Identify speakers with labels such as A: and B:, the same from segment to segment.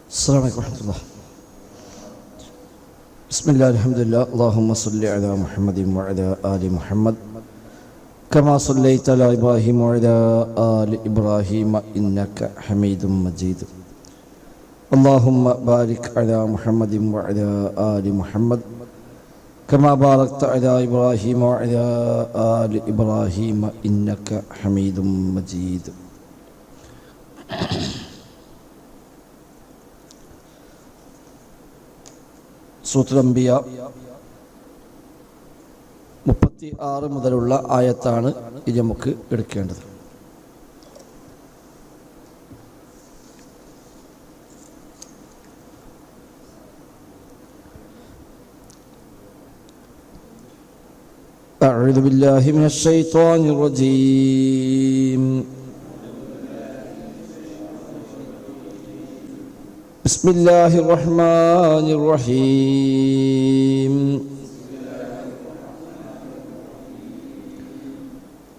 A: السلام عليكم ورحمة الله. بسم الله الحمد لله. اللهم صل على محمد وعلى آل محمد كما صليت على إبراهيم وعلى آل إبراهيم إنك حميد مجيد. اللهم بارك على محمد وعلى آل محمد كما باركت على إبراهيم وعلى آل إبراهيم إنك حميد مجيد. സൂറത്തുൽ അംബിയ 36 മുതലുള്ള ആയത്താണ് ഇത് നമുക്ക് എടുക്കേണ്ടത്. أعوذ بالله من الشيطان الرجيم. بسم الله الرحمن الرحيم.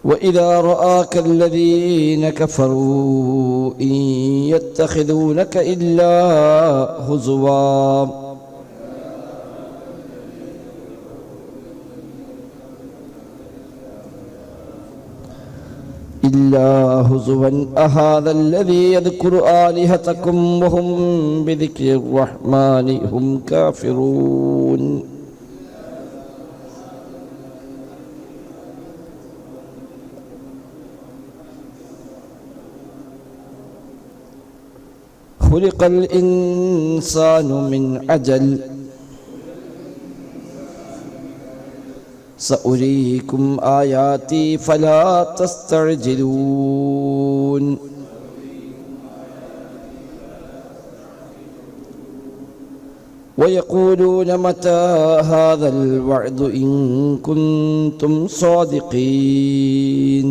A: وإذا رآك الذين كفروا إن يتخذونك إلا هزوا أهذا الذي يذكر آلهتكم وهم بذكر الرحمن هم كافرون. خلق الإنسان من عجل سأريكم آياتي فلا تستعجلون. ويقولون متى هذا الوعد إن كنتم صادقين.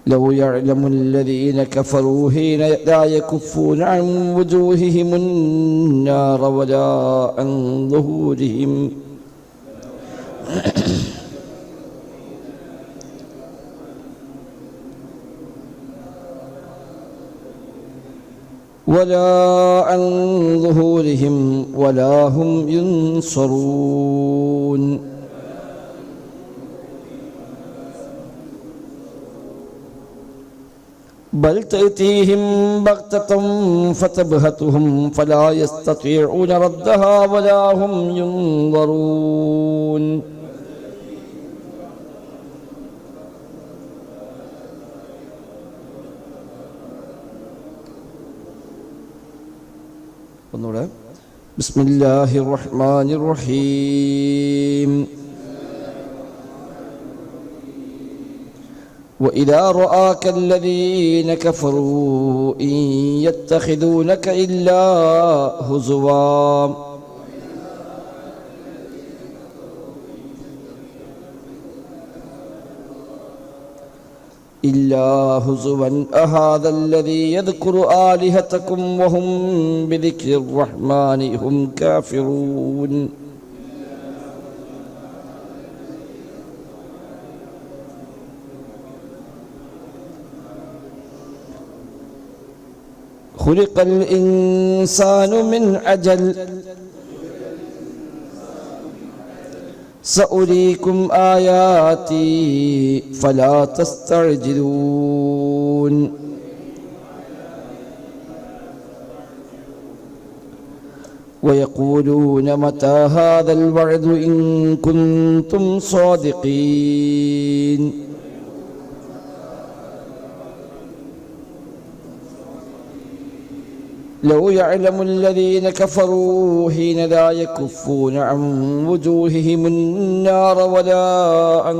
A: لو يعلم الذين كفروا حين لا يكفون عن وجوههم النار ولا عن ظهورهم ولا هم ينصرون. بل تأتيهم بغتة فتبهتهم فلا يستطيعون ردها ولا هم ينظرون. بسم الله الرحمن الرحيم. وإذا رآك الذين كفروا إن يتخذونك إلا هزوا أهذا الذي يذكر آلهتكم وهم بذكر الرحمن هم كافرون. خلق الإنسان من عجل سأريكم آياتي فلا تستعجلون. ويقولون متى هذا الوعد إن كنتم صادقين. لو يعلم الذين كفروا حين لا يكفون عن وجوههم النار ولا عن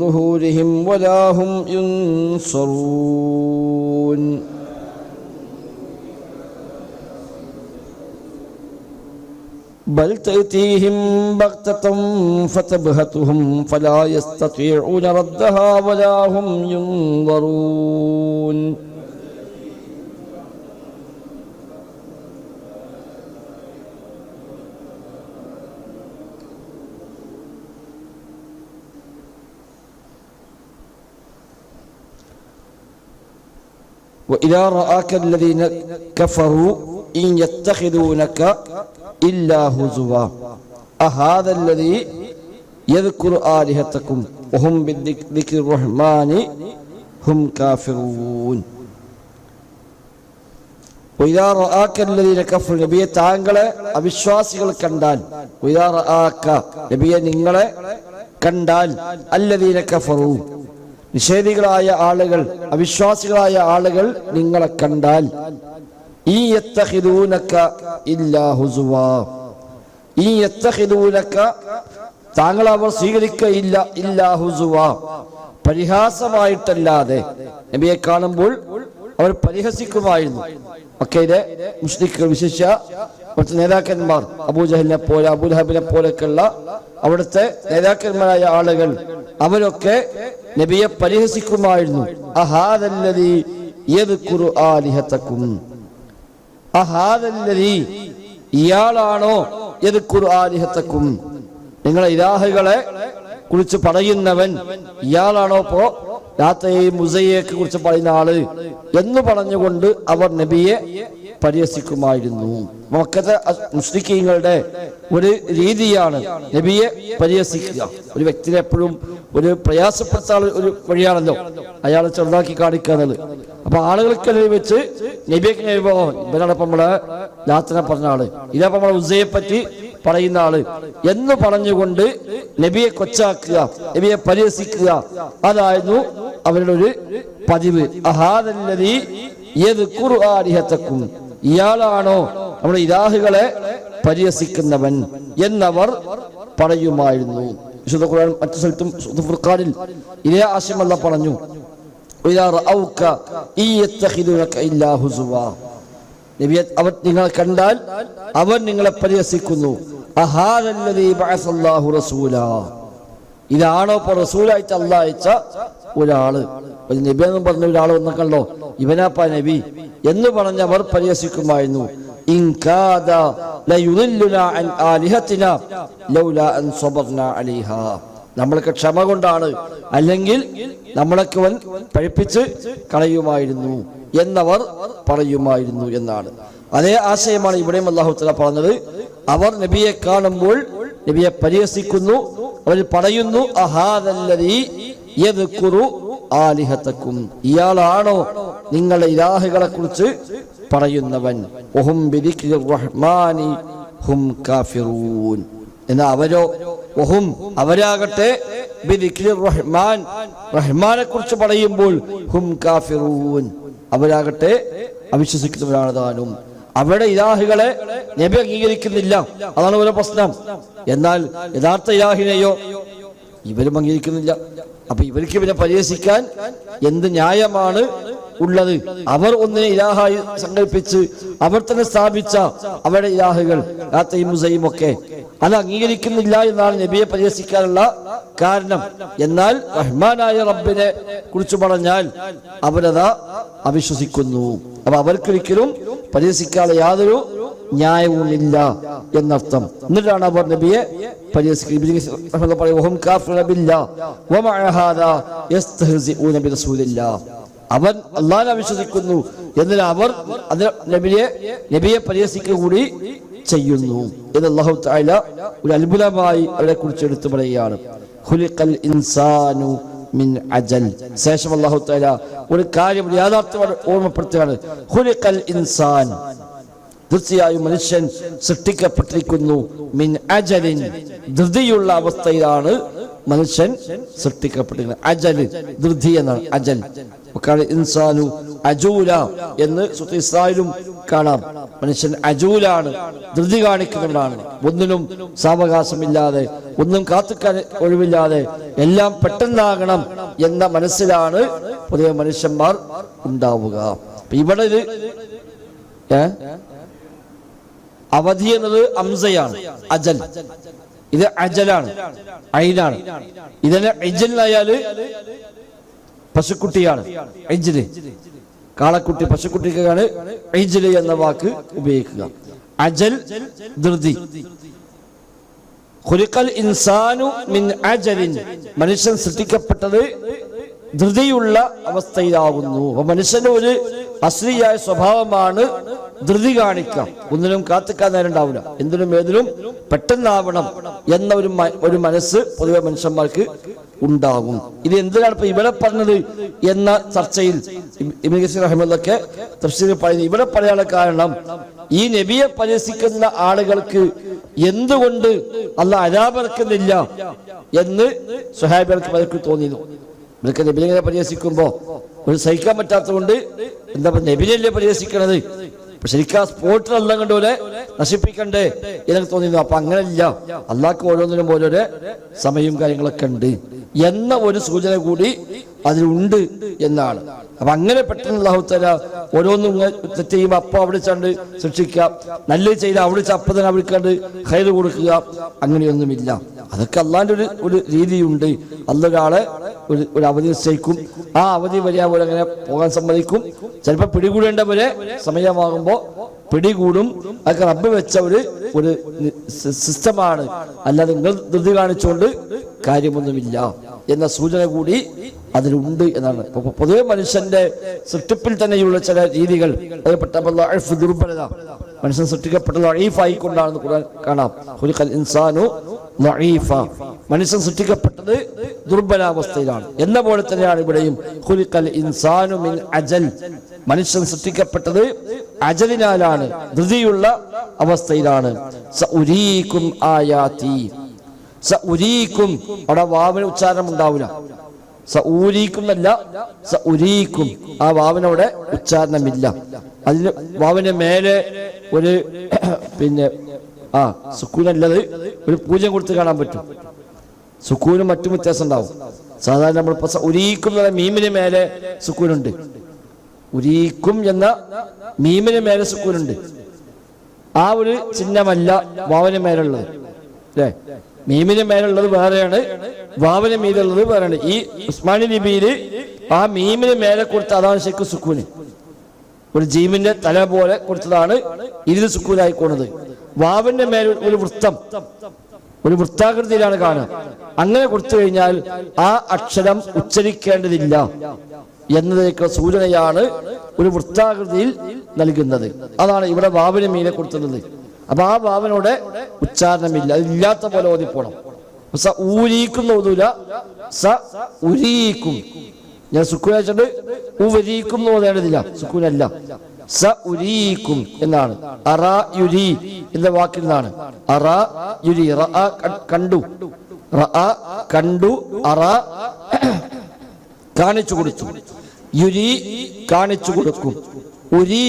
A: ظهورهم ولا هم ينصرون. بل تأتيهم بغتة فتبهتهم فلا يستطيعون ردها ولا هم ينظرون. وإذا رآك الذين كفروا إن يتخذونك إلا هزوا أهذا الذي يذكر آلهتكم وهم بذكر الرحمن هم كافرون. وإذا رآك الذين كفروا നബിയെ താങ്കളെ അവിശ്വാസികൾ കണ്ടാൽ وإذا رآك നബിയെ നിങ്ങളെ കണ്ടാൽ الذين كفروا നിഷേധികളായ ആളുകൾ അവിശ്വാസികളായ ആളുകൾ നിങ്ങളെ കണ്ടാൽ ഈ യത്തഖിദൂനക ഇല്ലാ ഹുസുവാ ഈ യത്തഖിദൂനക താങ്കൾ അവർ സ്വീകരിക്കയില്ല ഇല്ലാ ഹുസുവാ പരിഹാസമായിട്ടല്ലാതെ. നബിയെ കാണുമ്പോൾ അവർ പരിഹസിക്കുമായിരുന്നു. മക്കയിലെ മുശ്രിക്കുകൾ, വിശേഷ അവിടുത്തെ നേതാക്കന്മാർ, അബൂജഹലിനെ പോലെ അബൂലഹബിനെ പോലെയൊക്കെയുള്ള അവിടുത്തെ നേതാക്കന്മാരായ ആളുകൾ അവരൊക്കെ നബിയെ പരിഹസിക്കുമായിരുന്നു. അഹാദല്ലദീ യദ്കുറു ആലിഹതകും, അഹാദല്ലദീ ഇയാളാണോ യദ്കുറു ആലിഹതകും നിങ്ങളെ ഇലാഹുകളെ കുറിച്ച് പറയുന്നവൻ ഇയാളാണോ ഇപ്പോ ലാത്തയെയും ഉസയെയൊക്കെ കുറിച്ച് പറയുന്ന ആള് എന്ന് പറഞ്ഞുകൊണ്ട് അവർ നബിയെ പരിഹസിക്കുമായിരുന്നു. മക്കത്തെ മുശ്രിക്കീങ്ങളുടെ ഒരു രീതിയാണ് നബിയെ പരിഹസിക്കുക. ഒരു വ്യക്തിനെ എപ്പോഴും ഒരു പ്രയാസപ്പെടുത്താൻ ഒരു വഴിയാണല്ലോ അയാളെ ചെറുതാക്കി കാണിക്കുക എന്നുള്ളത്. അപ്പൊ ആളുകൾക്കിടയിൽ വെച്ച് നബിയൊക്കെ ഇവരാണിപ്പോ നമ്മളെ ലാത്തിനെ പറഞ്ഞ ആള്, ഇതപ്പോ നമ്മളെ ഉസയെ പറ്റി പറയുന്ന ആള് എന്ന് പറഞ്ഞുകൊണ്ട് നബിയെ കൊച്ചാക്കുക, നബിയെ പരിഹസിക്കുക, അതായിരുന്നു അവരുടെ ഒരു പതിവ്. അഹാദല്ലദീ യദ്കുറു ആലിഹതകും, ഇയാളാണോ നമ്മുടെ ഇലാഹുകളെ പരിഹസിക്കുന്നവൻ എന്നവർ പറയുമായിരുന്നു. വിശുദ്ധ ഖുർആൻ മറ്റു സ്ഥലത്തും സൂറത്തുൽ ഫുർഖാനിൽ ഇതേ ആശയം അല്ലാഹു പറഞ്ഞു. ഇദാ റഔക യത്തഖിദൂനക ഇല്ലാ ഹുസുവാ, നബിയെ അവർ നിങ്ങളെ കണ്ടാൽ അവർ നിങ്ങളെ പരിഹസിക്കുന്നു. അഹാദല്ലദീ ബഅസല്ലാഹു റസൂലാ, ഇതാണോ ഇപ്പൊ റസൂലായിട്ട് അല്ലാഹ് അയച്ച ഒരാള്. ഒരു നബി എന്നും പറഞ്ഞ ഒരാൾ വന്നല്ലോ, ഇവനാപ്പാ നബി എന്ന് പറഞ്ഞവർ പരിഹസിക്കുമായിരുന്നു. ഇൻ കാദ ലയുദില്ലുനാ അൻ ആലിഹതിനാ ലൗലാ അൻ സബർനാ അലൈഹാ, നമ്മൾക്ക് ക്ഷമ കൊണ്ടാണ്, അല്ലെങ്കിൽ നമ്മളൊക്കെ അവൻ പഴിപ്പിച്ച് കളയുമായിരുന്നു എന്നവർ പറയുമായിരുന്നു എന്നാണ്. അതേ ആശയമാണ് ഇവിടെയും അല്ലാഹു തആല പറഞ്ഞത്. അവർ നബിയെ കാണുമ്പോൾ നബിയെ പരിഹസിക്കുന്നു. അവർ പറയുന്നു അഹാദല്ലദീ യദ്കുറു ആലിഹതകും, ഇയാളാണോ നിങ്ങളുടെ ഇലാഹുകളെ കുറിച്ച് പറയുന്നവൻ. വഹും ബിദിക്രിർ റഹ്മാനി ഹും കാഫിറൂൻ, എന്നാ അവരോ വഹും അവരാകട്ടെ ബിദിക്രിർ റഹ്മാൻ, റഹ്മാനെ കുറിച്ച് പറയുമ്പോൾ ഹും കാഫിറൂൻ, അവരാകട്ടെ അവിശ്വസിക്കുന്നവരാണ് താനും. അവരുടെ ഇലാഹുകളെ നബി അംഗീകരിക്കുന്നില്ല, അതാണ് ഒരു പ്രശ്നം. എന്നാൽ യഥാർത്ഥ ഇലാഹിനെയോ ഇവരും അംഗീകരിക്കുന്നില്ല. അപ്പൊ ഇവർക്ക് ഇവരെ പരിഹസിക്കാൻ എന്ത് ന്യായമാണ് ഉള്ളത്? അവർ ഒന്നിനെ ഇലാഹായി സങ്കല്പിച്ച് അവർ തന്നെ സ്ഥാപിച്ച അവരുടെ ഇലാഹുകൾ ലാത്തയും ഉസയും ഒക്കെ അത് അംഗീകരിക്കുന്നില്ല എന്നാണ് നബിയെ പരിഹസിക്കാനുള്ള കാരണം. എന്നാൽ റഹ്മാനായ റബ്ബിനെ കുറിച്ച് പറഞ്ഞാൽ അവരതാ അവിശ്വസിക്കുന്നു. അപ്പൊ അവർക്കൊരിക്കലും പരിഹസിക്കാതെ യാതൊരു ന്യായവുമില്ല എന്നർത്ഥം. എന്നിട്ടാണ് അവർ നബിയെ പരിഹസിക്കുന്നത്. അവൻ അല്ലാഹുവിനെ വിശ്വസിക്കുന്നു എന്നാൽ അവർ അത് നബിയെ പരിഹസിക്കുക കൂടി ചെയ്യുന്നു എന്ന് അല്ലാഹു തആല ഒരു അത്ഭുതമായി അവരെ കുറിച്ച് എടുത്തു പറയുകയാണ്. ഖുലിഖൽ ഇൻസാനു മിൻ അജൽ. ശേഷം അല്ലാഹു തആല ഒരു കാര്യം യാഥാർത്ഥ്യം ഓർമ്മപ്പെടുത്തുകയാണ്. ഖുലിഖൽ ഇൻസാൻ, തീർച്ചയായും മനുഷ്യൻ സൃഷ്ടിക്കപ്പെട്ടിരിക്കുന്നു മിൻ അജലിൻ, ധൃതിയുള്ള അവസ്ഥയിലാണ് മനുഷ്യൻ സൃഷ്ടിക്കപ്പെട്ടിരിക്കുന്നത്. അജൽ ധൃതി എന്നാണ് അജൽ. ഇൻസാനു അജൂല എന്ന് സൂറത്തുൽ ഇസ്രായിലും കാണാം. മനുഷ്യൻ അജൂലാണ്, ധൃതി കാണിക്കുന്നവനാണ്. ഒന്നിനും സാവകാശമില്ലാതെ, ഒന്നും കാത്തുക്കാൻ ഒഴിവില്ലാതെ എല്ലാം പെട്ടെന്നാകണം എന്ന മനസ്സിലാണ് പൊതുവെ മനുഷ്യന്മാർ ഉണ്ടാവുക. ഇവിടെ ഇത് അവധി എന്നത് അംസയാണ്, അജൽ. ഇത് അജലാണ്, ഐനാണ്. ഇതിനെ ഇജലായാല് പശുക്കുട്ടിയാണ്. ഇജ്ല് കാളക്കുട്ടി, പശുക്കുട്ടിക്കാണ് ഇജ്ല് എന്ന വാക്ക് ഉപയോഗിക്കുക. അജൽ ധൃതി. ഖുലിഖൽ ഇൻസാനു മിൻ അജലിൻ, മനുഷ്യൻ സൃഷ്ടിക്കപ്പെട്ടത് ധൃതിയുള്ള അവസ്ഥയിലാകുന്നു. അപ്പൊ മനുഷ്യന്റെ ഒരു അശ്ലീയായ സ്വഭാവമാണ് ധൃതി കാണിക്കുക. ഒന്നിനും കാത്തിക്കാൻ നേരം ഉണ്ടാവില്ല, എന്തിനും ഏതിനും പെട്ടെന്നാവണം എന്ന ഒരു മനസ്സ് പൊതുവെ മനുഷ്യന്മാർക്ക് ഉണ്ടാകും. ഇത് എന്തിനാണ് ഇപ്പൊ ഇവിടെ പറഞ്ഞത് എന്ന ചർച്ചയിൽ ഇബ്നു കസീർ റഹിമഹുള്ളാഹ് തഫ്സീറിൽ പറയുന്നത്, ഇവിടെ പറയാനുള്ള കാരണം ഈ നബിയെ പരിഹസിക്കുന്ന ആളുകൾക്ക് എന്തുകൊണ്ട് അല്ലാഹ് അദാബ് ഇറക്കുന്നില്ല എന്ന് സ്വഹാബികൾക്ക് പലർക്കും തോന്നിയിരുന്നു. ഇവർക്ക് നബിയെ പരിഹസിക്കുമ്പോ ഒരു സഹിക്കാൻ പറ്റാത്തത് കൊണ്ട് എന്താ നബിയല്ലേ പരിഹസിക്കണത്, ശരിക്കും ആ സ്പോർട്ടിൽ അല്ല കണ്ടുപോലെ നശിപ്പിക്കണ്ടേ എന്നൊക്കെ തോന്നിയിരുന്നു. അപ്പൊ അങ്ങനെയല്ല, അള്ളാഹ്ക്ക് ഓരോന്നിനും ഓരോരോ സമയവും കാര്യങ്ങളൊക്കെ ഉണ്ട് എന്ന ഒരു സൂചന കൂടി അതിലുണ്ട് എന്നാണ്. അപ്പൊ അങ്ങനെ പെട്ടെന്ന് അല്ലാഹു തആല ഓരോന്നും തെറ്റ് ചെയ്യുമ്പോൾ അപ്പൊ അവിടെ ചണ്ട് ശിക്ഷിക്കാം, നല്ലത് ചെയ്ത് അവിടെ അപ്പം തന്നെ അവിടേക്കണ്ട് ഖൈർ കൊടുക്കുക, അങ്ങനെയൊന്നുമില്ല. അതൊക്കെ അള്ളാന്റെ ഒരു രീതിയുണ്ട്. അല്ല ഒരാളെ ഒരു അവധി നിശ്ചയിക്കും, ആ അവധി വരെ പോലെ അങ്ങനെ പോകാൻ സമ്മതിക്കും. ചിലപ്പോൾ പിടികൂടേണ്ടവരെ സമയമാകുമ്പോ പിടികൂടും. അതൊക്കെ റബ്ബ് വെച്ച ഒരു സിസ്റ്റമാണ്, അല്ലാതെ നിങ്ങൾ ധൃതി കാണിച്ചുകൊണ്ട് കാര്യമൊന്നുമില്ല എന്ന സൂചന കൂടി അതിലുണ്ട് എന്നാണ്. പൊതുവെ മനുഷ്യന്റെ സൃഷ്ടിപ്പിൽ തന്നെയുള്ള ചില രീതികൾ, ദുർബലത, മനുഷ്യൻ സൃഷ്ടിക്കപ്പെട്ടത് ലഈഫായിക്കൊണ്ടാണെന്ന് ഖുർആൻ കാണാം. ഖുലിഖൽ ഇൻസാനു ലഈഫ, മനുഷ്യൻ സൃഷ്ടിക്കപ്പെട്ടത് ദുർബലാവസ്ഥയിലാണ് എന്ന പോലെ തന്നെയാണ് ഇവിടെയും. ഖുലിഖൽ ഇൻസാനു മിൻ അജൽ, മനുഷ്യൻ സൃഷ്ടിക്കപ്പെട്ടത് അജലിനാലാണ്, ധൃതിയുള്ള അവസ്ഥയിലാണ്. സഉരീകും ആയാതി, സഉരീകും അവിടെ വാവിന് ഉച്ചാരണം ഉണ്ടാവില്ല, സഊരീക്കും എന്നല്ല സഉരീക്കും, ആ വാവിനവിടെ ഉച്ചാരണമില്ല. അതിന് വാവിന്റെ മേലെ ഒരു സുക്കൂനല്ലത് ഒരു പൂജ്യം കൊടുത്ത് കാണാൻ പറ്റും. സുക്കൂനും മറ്റും വ്യത്യാസം ഉണ്ടാവും. സാധാരണ നമ്മളിപ്പോ ഉരീക്കും എന്ന മീമിന് മേലെ സുക്കൂനുണ്ട്, ഉരീക്കും എന്ന മീമിന് മേലെ സുക്കൂനുണ്ട്. ആ ഒരു ചിഹ്നമല്ല വാവിന് മേലുള്ളത്, അല്ലേ? മീമിന് മേലുള്ളത് വേറെയാണ്, വാവിന് മീലുള്ളത് വേറെയാണ്. ഈ ഉസ്മാനി ലിപിയില് ആ മീമിന് മേലെ കൊടുത്ത അതാണ് ശരിക്കും സുക്കൂന്. ഒരു ജീമിന്റെ തല പോലെ കൊടുത്തതാണ് ഇതിന് സുക്കൂനായിക്കോണത്. വാവിന്റെ മേലെ ഒരു വൃത്തം, ഒരു വൃത്താകൃതിയിലാണ് കാണുക. അങ്ങനെ കൊടുത്തു കഴിഞ്ഞാൽ ആ അക്ഷരം ഉച്ചരിക്കേണ്ടതില്ല എന്നതിനേക്കുള്ള സൂചനയാണ് ഒരു വൃത്താകൃതിയിൽ നൽകുന്നത്. അതാണ് ഇവിടെ വാവിന് മീനെ കൊടുത്തുള്ളത്. അപ്പൊ ആ വാവനോടെ ഉച്ചാരണമില്ല, അതില്ലാത്ത പോലെ ഓതിപ്പോണം. സ ഊരീക്കും ഓതൂല, സ ഉരീക്കും. ഞാൻ സുക്കൂനായിട്ടുണ്ട്, ഉവരീക്കും ഓതേണ്ടതില്ല, സുക്കൂനല്ല. സ ഉരീക്കും എന്നാണ്. അറ യുരി എന്ന വാക്കിൽ നിന്നാണ്. അറ യുരി, കണ്ടു, കണ്ടു, അറ കാണിച്ചു കൊടുത്തു, യുരി കാണിച്ചു കൊടുക്കും, ഉരി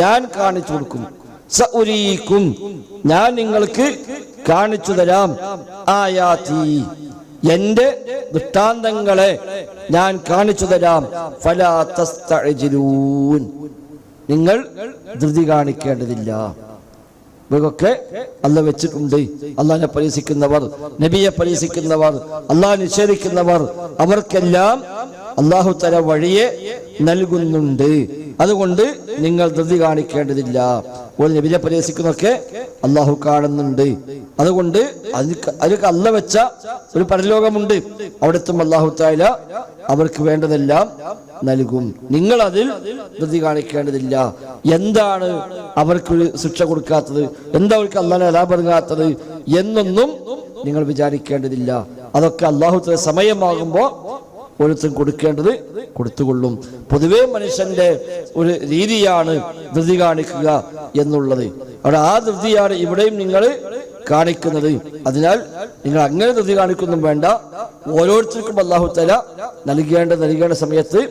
A: ഞാൻ കാണിച്ചു കൊടുക്കും, സഉരീക്കും ഞാൻ നിങ്ങൾക്ക് കാണിച്ചു തരാം, ആയാതി എന്റെ ദൃഷ്ടാന്തങ്ങളെ ഞാൻ കാണിച്ചു തരാം, ഫലാ തസ്തഅജിലൂൻ നിങ്ങൾ ധൃതി കാണിക്കേണ്ടതില്ല. ഇവരൊക്കെ അല്ലാഹ് വെച്ചിട്ടുണ്ട്. അള്ളാഹിനെ പരിഹസിക്കുന്നവർ, നബിയെ പരിഹസിക്കുന്നവർ, അള്ളാഹ് നിഷേധിക്കുന്നവർ, അവർക്കെല്ലാം അല്ലാഹു തആല വഴിയെ നൽകുന്നുണ്ട്. അതുകൊണ്ട് നിങ്ങൾ ധൃതി കാണിക്കേണ്ടതില്ല. ഒരു നബിയെ പരിഹസിക്കുന്നതൊക്കെ അള്ളാഹു കാണുന്നുണ്ട്. അതുകൊണ്ട് അതിനൊക്കെ അല്ല വെച്ച ഒരു പരലോകമുണ്ട്. അവിടെത്തും അല്ലാഹു തആല അവർക്ക് വേണ്ടതെല്ലാം നൽകും. നിങ്ങൾ അതിൽ ധൃതി കാണിക്കേണ്ടതില്ല. എന്താണ് അവർക്കൊരു ശിക്ഷ കൊടുക്കാത്തത്, എന്താ അവർക്ക് അല്ലാഹുവിനെ അലാപെറുകാത്തത് എന്നൊന്നും നിങ്ങൾ വിചാരിക്കേണ്ടതില്ല. അതൊക്കെ അല്ലാഹു തആല സമയമാകുമ്പോ ഓരോരുത്തരും കൊടുക്കേണ്ടത് കൊടുത്തുകൊള്ളും. പൊതുവേ മനുഷ്യന്റെ ഒരു രീതിയാണ് ധൃതി കാണിക്കുക എന്നുള്ളത്. അവിടെ ആ ധൃതിയാണ് ഇവിടെയും നിങ്ങൾ കാണിക്കുന്നത്. അതിനാൽ നിങ്ങൾ അങ്ങനെ ധൃതി കാണിക്കൊന്നും വേണ്ട. ഓരോരുത്തർക്കും അല്ലാഹു തആല നൽകേണ്ട സമയത്ത്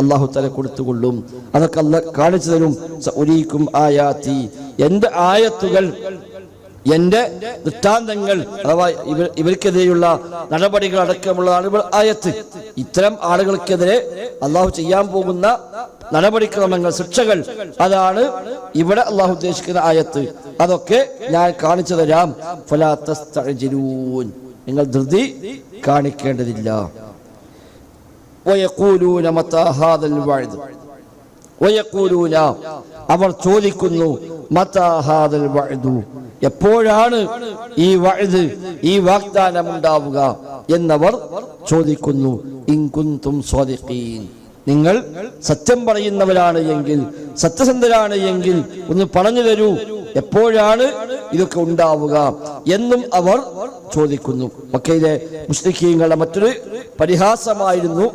A: അല്ലാഹു തആല കൊടുത്തുകൊള്ളും. അതൊക്കെ അല്ലാഹ് കാണിച്ചു തരും. സഉരീക്കും ആയാതി, എന്റെ ആയത്തുകൾ, എന്റെ ദൃഷ്ടാന്തങ്ങൾ, അഥവാ ഇവർക്കെതിരെയുള്ള നടപടികൾ അടക്കമുള്ളതാണ് ആയത്ത്. ഇത്തരം ആളുകൾക്കെതിരെ അള്ളാഹു ചെയ്യാൻ പോകുന്ന നടപടിക്രമങ്ങൾ, ശിക്ഷകൾ, അതാണ് ഇവിടെ അള്ളാഹു ഉദ്ദേശിക്കുന്ന ആയത്ത്. അതൊക്കെ ഞാൻ കാണിച്ചു തരാം. ഫലാ തസ്തഅജിലൂൻ നിങ്ങൾ ധൃതി കാണിക്കേണ്ടതില്ല. വയഖൂലൂന മതാ ഹാദൽ വഅദ്, വയഖൂലൂന അവർ ചോദിക്കുന്നു, മതാ ഹാദൽ വഅദു എപ്പോഴാണ് ഈ വഅദ്, ഈ വാഗ്ദാനം ഉണ്ടാവുക എന്നവർ ചോദിക്കുന്നു. ഇൻ കുൻതും സ്വാദിഖീൻ, നിങ്ങൾ സത്യം പറയുന്നവരാണ് എങ്കിൽ, സത്യസന്ധരാണ് എങ്കിൽ ഒന്ന് പറഞ്ഞു തരൂ, എപ്പോഴാണ് ഇതൊക്കെ ഉണ്ടാവുക എന്നും അവർ ചോദിക്കുന്നു. മക്കയിലെ മുശ്രിക്കീങ്ങളുടെ മറ്റൊരു പരിഹാസമായിരുന്നു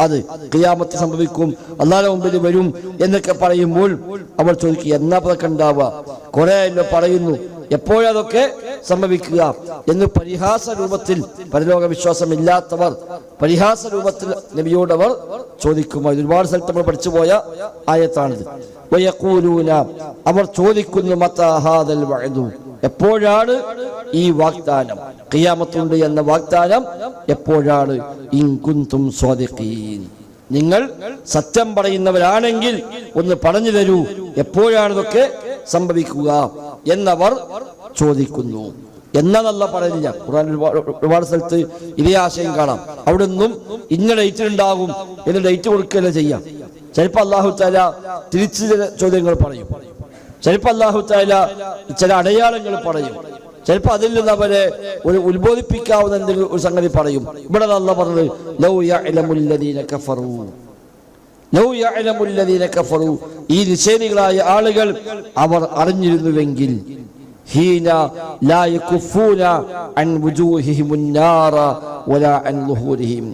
A: അത്. ഖിയാമത്ത് സംഭവിക്കും, അല്ലാഹുവിന്റെ മുമ്പിൽ വരും എന്നൊക്കെ പറയുമ്പോൾ അവർ ചോദിക്കുക, എന്നാ അതൊക്കെ ഉണ്ടാവുക? കുറെ പറയുന്നു, എപ്പോഴതൊക്കെ സംഭവിക്കുക എന്ന് പരിഹാസ രൂപത്തിൽ, പരലോക വിശ്വാസമില്ലാത്തവർ പരിഹാസ രൂപത്തിൽ നബിയോടവർ ചോദിക്കുമോ. ഒരുപാട് സ്ഥലത്ത് നമ്മൾ പഠിച്ചുപോയ ആയത്താണിത്. വയഖൂലൂന, അവർ ചോദിക്കുന്നു, മതാ ഹാദൽ വഅദു, എപ്പോഴാണ് ഈ വാഗ്ദാനം, ഖിയാമത്തുണ്ട് എന്ന വാഗ്ദാനം എപ്പോഴാണ്? ഇൻ കുൻതും സ്വാദിഖീൻ, നിങ്ങൾ സത്യം പറയുന്നവരാണെങ്കിൽ ഒന്ന് പറഞ്ഞു തരൂ, എപ്പോഴാണ് ഇതൊക്കെ സംഭവിക്കുക എന്നവർ ചോദിക്കുന്നു. എന്നല്ല പറയുന്നില്ല. ഖുർആൻ ഒരുപാട് സ്ഥലത്ത് ഇതേ ആശയം കാണാം. അവിടെ ഒന്നും ഇന്ന ഡേറ്റ് ഉണ്ടാകും എന്ന് ഡേറ്റ് കൊടുക്കുകയല്ല ചെയ്യാം. ചിലപ്പോൾ അല്ലാഹു തആല തിരിച്ചു ചില ചോദ്യങ്ങൾ പറയും, ചിലപ്പോൾ അല്ലാഹു തആല ചില അടയാളങ്ങൾ പറയും, ചിലപ്പോൾ അതിൽ നിന്ന് അവരെ ഒരു ഉത്ബോധിപ്പിക്കാവുന്ന എന്തെങ്കിലും ഒരു സംഗതി പറയും. ഇവിടെ അല്ലാഹു പറഞ്ഞത് ലൗ യഅലമുൽ ലദീന കഫറൂ, ലൗ യഅലമുൽ ലദീന കഫറൂ, ഈ നിഷേധികളായ ആളുകൾ അവർ അറിഞ്ഞിരുന്നുവെങ്കിൽ, ഹീന ലാ യകുഫൂന അൻ വുജൂഹിഹിമുൻ നാറ വലാ അൻ ളുഹൂരിഹിം,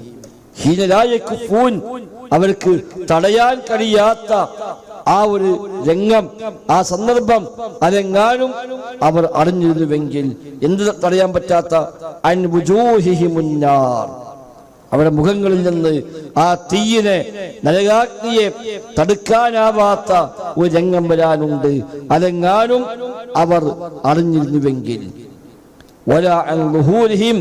A: ഹീന ലാ യകുഫൂൻ, അവർക്ക് തടയാൻ കഴിയാത്ത ആ ഒരു രംഗം, ആ സന്ദർഭം അതെങ്ങാനും അവർ അറിഞ്ഞിരുന്നുവെങ്കിൽ, എന്ത് തടയാൻ പറ്റാത്ത? അൻ വുജൂഹിഹിമുൻ നാർ, അവരുടെ മുഖങ്ങളിൽ നിന്ന് ആ തീയിനെ, നരകാഗ്നിയെ തടുക്കാനാവാത്ത ഒരു രംഗം വരാനുണ്ട്, അതെങ്ങാനും അവർ അറിഞ്ഞിരുന്നുവെങ്കിൽ. വലാ അൻ ളുഹൂരിഹിം,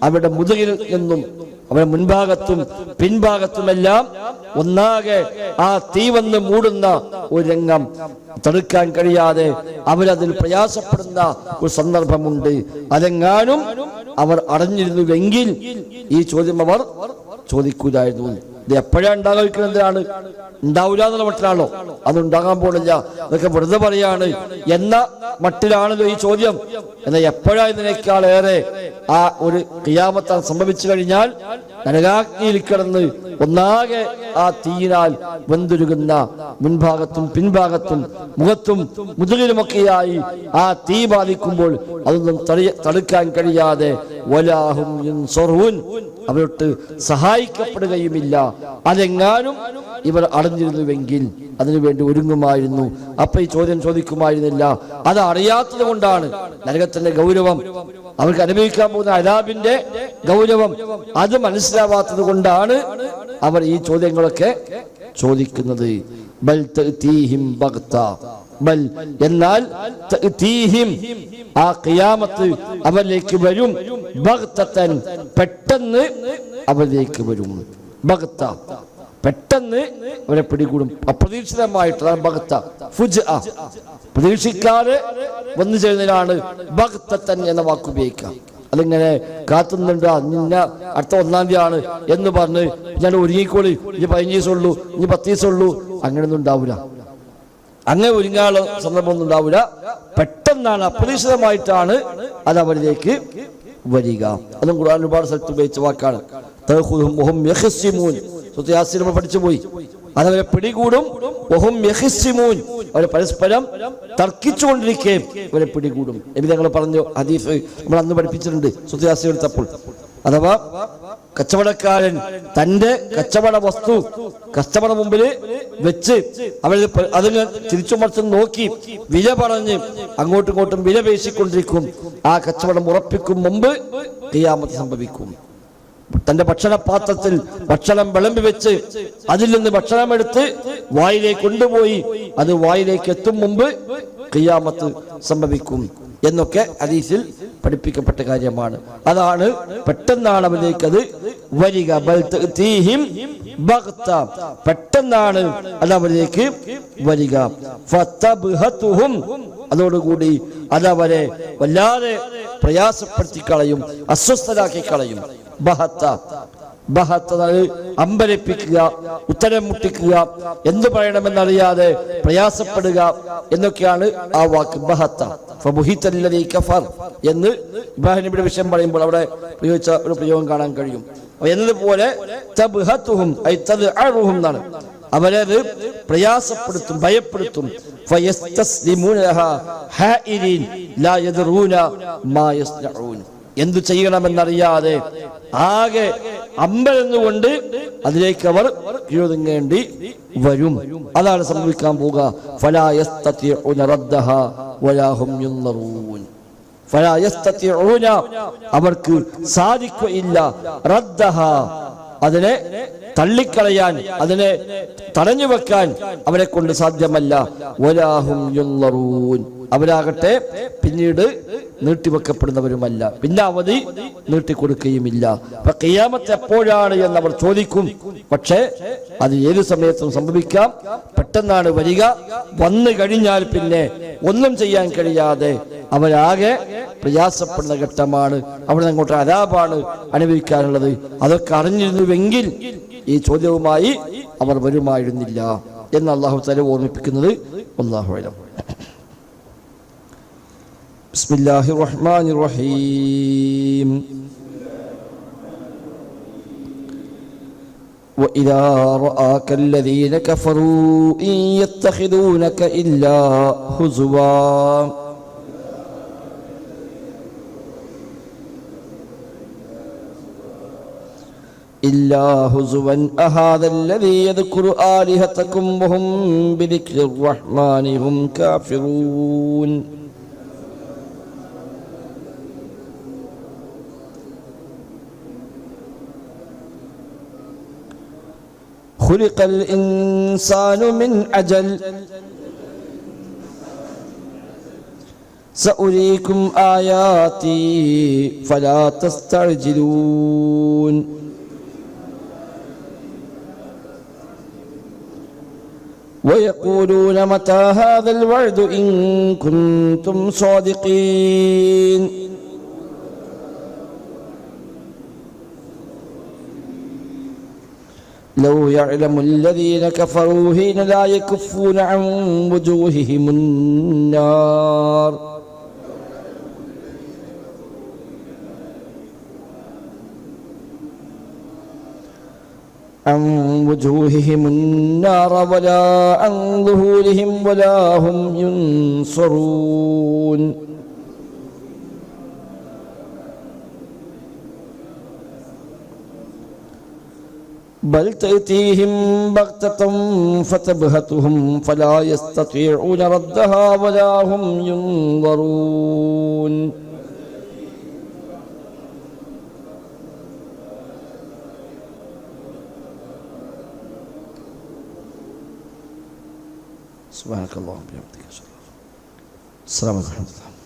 A: അവരുടെ മുതുകിൽ നിന്നും, അവരുടെ മുൻഭാഗത്തും പിൻഭാഗത്തുമെല്ലാം ഒന്നാകെ ആ തീ വന്ന് മൂടുന്ന ഒരു രംഗം തടുക്കാൻ കഴിയാതെ അവരതിൽ പ്രയാസപ്പെടുന്ന ഒരു സന്ദർഭമുണ്ട്, അതെങ്ങാനും അവർ അറിഞ്ഞിരുന്നുവെങ്കിൽ ഈ ചോദ്യം അവർ ചോദിക്കൂലായിരുന്നു. ഇത് എപ്പോഴാണ് ഉണ്ടാകാതിരിക്കുന്നത്? എന്തിനാണ്? ഉണ്ടാവില്ല എന്നുള്ള മട്ടിലാണോ? അതുണ്ടാകാൻ പോണില്ല, അതൊക്കെ വെറുതെ പറയാണ് എന്ന മട്ടിലാണല്ലോ ഈ ചോദ്യം. എന്നാൽ എപ്പോഴായതിനേക്കാളേറെ ആ ഒരു ഖിയാമത്ത് സംഭവിച്ചു കഴിഞ്ഞാൽ നരകാഗ്നിയിൽ കിടന്ന് ഒന്നാകെ ആ തീയിനാൽ വെന്തുരുകുന്ന മുൻഭാഗത്തും പിൻഭാഗത്തും മുഖത്തും മുതുകിലുമൊക്കെയായി ആ തീ ബാധിക്കുമ്പോൾ അതൊന്നും തടുക്കാൻ കഴിയാതെ വലാഹും യുൻസറൂൻ, അവരോട്ട് സഹായിക്കപ്പെടുകയുമില്ല. അതെങ്ങാനും ഇവർ അറിഞ്ഞിരുന്നുവെങ്കിൽ അതിനുവേണ്ടി ഒരുങ്ങുമായിരുന്നു. അപ്പൊ ഈ ചോദ്യം ചോദിക്കുമായിരുന്നില്ല. അത് അറിയാത്തത് കൊണ്ടാണ് നരകത്തിന്റെ ഗൗരവം, അവർക്ക് അനുഭവിക്കാൻ പോകുന്ന അദാബിന്റെ ഗൗരവം അത് മനസ്സിലാവാത്തത് കൊണ്ടാണ് അവർ ഈ ചോദ്യങ്ങളൊക്കെ ചോദിക്കുന്നത്. ബൽ തഅതീഹിം ബഗ്ത, ബൽ എന്നാൽ തഅതീഹിം, ആ ഖിയാമത്ത് അവരിലേക്ക് വരും, ബഗ്തതൻ പെട്ടെന്ന് അവരിലേക്ക് വരും. ബഗ്ത പെട്ടെന്ന് അവരെ പിടികൂടും, അപ്രതീക്ഷിതമായിട്ട്. ബഗ്ത ഫുജ്അ, പ്രതീക്ഷിക്കാതെ വന്നു ചേരുന്നതിനാണ് ബഗ്തതൻ എന്ന വാക്ക് ഉപയോഗിക്കാം. അതിങ്ങനെ കാത്തുന്നുണ്ട്, നിന്ന അടുത്ത 1-ാം തീയതിയാണ് എന്ന് പറഞ്ഞ് ഞാൻ ഒരുങ്ങിക്കോളി, ഇനി 15 ദിവസമുള്ളൂ, ഇനി 10 ദിവസമുള്ളൂ, അങ്ങനെയൊന്നും ഉണ്ടാവില്ല. അങ്ങനെ ഒരുങ്ങാനുള്ള സന്ദർഭമൊന്നും ഉണ്ടാവില്ല. പെട്ടെന്നാണ്, അപ്രതീക്ഷിതമായിട്ടാണ് അത് അവരിലേക്ക് വരിക. അതും ഖുർആൻ ഒരുപാട് സ്ഥലത്ത് ഉപയോഗിച്ച വാക്കാണ്. നമ്മൾ പഠിച്ചുപോയി. അതവരെ പിടികൂടും, അവരെ പരസ്പരം തർക്കിച്ചുകൊണ്ടിരിക്കുകയും അവരെ പിടികൂടും. നബി തങ്ങൾ പറഞ്ഞു, ഹദീസ് നമ്മൾ അന്ന് പഠിപ്പിച്ചിട്ടുണ്ട് സുത്യാസി എടുത്തപ്പോൾ. അഥവാ കച്ചവടക്കാരൻ തന്റെ കച്ചവട വസ്തു കസ്റ്റമർ മുമ്പിൽ വെച്ച് അവര് അതിന് തിരിച്ചു മറിച്ചും നോക്കി വില പറഞ്ഞ് അങ്ങോട്ടും ഇങ്ങോട്ടും വില പേശിക്കൊണ്ടിരിക്കും. ആ കച്ചവടം ഉറപ്പിക്കും മുമ്പ് ഖിയാമത്ത് സംഭവിക്കും. തന്റെ ഭക്ഷണപാത്രത്തിൽ ഭക്ഷണം വിളമ്പി വെച്ച് അതിൽ നിന്ന് ഭക്ഷണം എടുത്ത് വായിലേക്ക് കൊണ്ടുപോയി അത് വായിലേക്ക് എത്തും മുമ്പ് ഖിയാമത്ത് സംഭവിക്കും എന്നൊക്കെ ഹദീസിൽ പഠിപ്പിക്കപ്പെട്ട കാര്യമാണ്. അതാണ് പെട്ടെന്നാണ് അവരിലേക്ക് അത് വരിക. ബൽ തഅതീഹിം ബഗ്ത, പെട്ടെന്നാണ് അത് അവരിലേക്ക് വരിക. ഫതബ്ഹതുഹും, അതോടുകൂടി അതവരെ വല്ലാതെ പ്രയാസപ്പെടുത്തി കളയും, അസ്വസ്ഥരാക്കി കളയും. ബഹത്ത ബഹത്ത് അമ്പരപ്പിക്കുക, ഉത്തരം മുട്ടിക്കുക, എന്തു പറയണമെന്നറിയാതെ പ്രയാസപ്പെടുക എന്നൊക്കെയാണ് ആ വാക്ക് ബഹത്ത. ഫബുഹിതല്ലദീ കഫർ എന്ന് ഇബ്രാഹിം നബിയുടെ വിഷയം പറയുമ്പോൾ അവിടെ പ്രയോഗിച്ച ഒരു പ്രയോഗം കാണാൻ കഴിയും. എന്നതുപോലെ തബ്ഹത്തുഹും ഐ തദ്അറുഹും എന്നാണ്, അവരത് പ്രയാസപ്പെടുത്തും, ഭയപ്പെടുത്തും. ഫയസ്തസ്ലിമൂന ലഹാ ഹായിരീൻ ലാ യദ്റൂന മാ യസ്നഊൻ, എന്തു ചെയ്യണമെന്നറിയാതെ ആകെ അമ്പരന്നുകൊണ്ട് അതിലേക്ക് അവർ കീഴൊതുങ്ങേണ്ടി വരും. അതാണ് സംഭവിക്കാൻ പോവുക. ഫലാ യസ്തതിഊന റദ്ദഹാ വലാ ഹും യുൻളറൂൻ. ഫലാ യസ്തതിഊന, അവർക്ക് സാധിക്കുകയില്ല, റദ്ദഹാ, അതിനെ തള്ളിക്കളയാൻ, അതിനെ തടഞ്ഞു വെക്കാൻ അവരെ കൊണ്ട് സാധ്യമല്ല. വലാ ഹും യുൻളറൂൻ, അവരാകട്ടെ പിന്നീട് നീട്ടിവെക്കപ്പെടുന്നവരുമല്ല, പിന്നെ അവധി നീട്ടിക്കൊടുക്കുകയുമില്ല. അപ്പൊ ഖിയാമത്ത് എപ്പോഴാണ് എന്നവർ ചോദിക്കും. പക്ഷേ അത് ഏത് സമയത്തും സംഭവിക്കാം. പെട്ടെന്നാണ് വരിക. വന്നു കഴിഞ്ഞാൽ പിന്നെ ഒന്നും ചെയ്യാൻ കഴിയാതെ അവരാകെ പ്രയാസപ്പെടുന്ന ഘട്ടമാണ്. അവിടെ അങ്ങോട്ട് അദാബാണ് അനുഭവിക്കാനുള്ളത്. അതൊക്കെ അറിഞ്ഞിരുന്നുവെങ്കിൽ ഈ ചോദ്യവുമായി അവർ വരുമായിരുന്നില്ല എന്ന് അല്ലാഹു തആല ഓർമ്മിപ്പിക്കുന്നത്. അല്ലാഹു അലം. ബിസ്മില്ലാഹിർ റഹ്മാനിർ റഹീം. وإذا رآك الذين كفروا إن يتخذونك إلا هزوا أهذا الذي يذكر آلهتكم وهم بذكر الرحمن هم كافرون. خلق الإنسان من عجل سأريكم آياتي فلا تستعجلون. ويقولون متى هذا الوعد إن كنتم صادقين. لو يعلم الذين كفروا حين لا يكفون عن وجوههم النار ولا عن ظهورهم ولا هم ينصرون. بل تأتيهم بغتة فتبهتهم فلا يستطيعون ردها ولا هم ينظرون. سبحانك اللهم وبحمدك. السلام عليكم ورحمة الله.